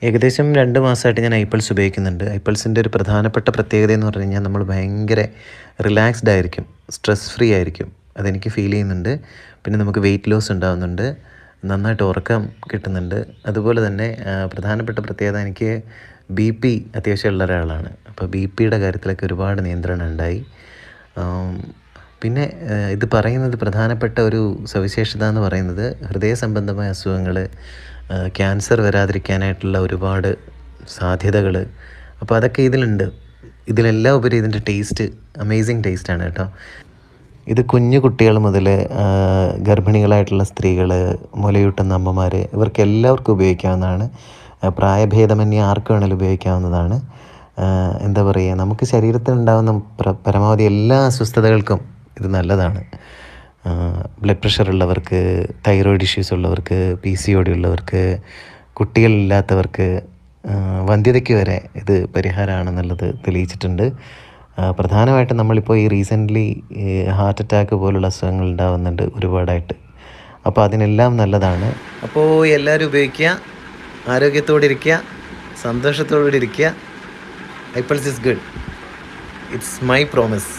ഏകദേശം 2 മാസമായിട്ട് ഞാൻ ഐപ്പിൾസ് ഉപയോഗിക്കുന്നുണ്ട്. ഐപ്പിൾസിൻ്റെ ഒരു പ്രധാനപ്പെട്ട പ്രത്യേകത എന്ന് പറഞ്ഞു കഴിഞ്ഞാൽ നമ്മൾ ഭയങ്കര റിലാക്സ്ഡ് ആയിരിക്കും, സ്ട്രെസ് ഫ്രീ ആയിരിക്കും. അതെനിക്ക് ഫീൽ ചെയ്യുന്നുണ്ട്. പിന്നെ നമുക്ക് വെയിറ്റ് ലോസ് ഉണ്ടാകുന്നുണ്ട്, നന്നായിട്ട് ഉറക്കം കിട്ടുന്നുണ്ട്. അതുപോലെ തന്നെ പ്രധാനപ്പെട്ട പ്രത്യേകത എനിക്ക് BP അത്യാവശ്യം ഉള്ള ഒരാളാണ്. അപ്പോൾ BPയുടെ കാര്യത്തിലൊക്കെ ഒരുപാട് നിയന്ത്രണം ഉണ്ടായി. പിന്നെ ഇത് പറയുന്നത് പ്രധാനപ്പെട്ട ഒരു സവിശേഷത എന്ന് പറയുന്നത് ഹൃദയ സംബന്ധമായ അസുഖങ്ങൾ, ക്യാൻസർ വരാതിരിക്കാനായിട്ടുള്ള ഒരുപാട് സാധ്യതകൾ, അപ്പോൾ അതൊക്കെ ഇതിലുണ്ട്. ഇതിലെല്ലാം ഉപരി ഇതിൻ്റെ ടേസ്റ്റ് അമേസിങ് ടേസ്റ്റാണ് കേട്ടോ. ഇത് കുഞ്ഞു കുട്ടികൾ മുതൽ ഗർഭിണികളായിട്ടുള്ള സ്ത്രീകൾ, മുലയൂട്ടുന്ന അമ്മമാർ, ഇവർക്ക് എല്ലാവർക്കും ഉപയോഗിക്കാവുന്നതാണ്. പ്രായഭേദമന്യേ ആർക്ക് വേണമെങ്കിലും ഉപയോഗിക്കാവുന്നതാണ്. എന്താ പറയുക, നമുക്ക് ശരീരത്തിനുണ്ടാകുന്ന പരമാവധി എല്ലാ അസ്വസ്ഥതകൾക്കും ഇത് നല്ലതാണ്. ബ്ലഡ് പ്രഷർ ഉള്ളവർക്ക്, തൈറോയിഡ് ഇഷ്യൂസ് ഉള്ളവർക്ക്, PCOD ഉള്ളവർക്ക്, കുട്ടികളില്ലാത്തവർക്ക്, വന്ധ്യതയ്ക്ക് വരെ ഇത് പരിഹാരമാണെന്നുള്ളത് തെളിയിച്ചിട്ടുണ്ട്. പ്രധാനമായിട്ടും നമ്മളിപ്പോൾ ഈ റീസെൻ്റ്ലി ഹാർട്ട് അറ്റാക്ക് പോലുള്ള അസുഖങ്ങൾ ഉണ്ടാകുന്നുണ്ട് ഒരുപാടായിട്ട്. അപ്പോൾ അതിനെല്ലാം നല്ലതാണ്. അപ്പോൾ എല്ലാവരും ഉപയോഗിക്കുക, ആരോഗ്യത്തോടെ ഇരിക്കുക, സന്തോഷത്തോടെ ഇരിക്കുക. Apples is good. It's my promise.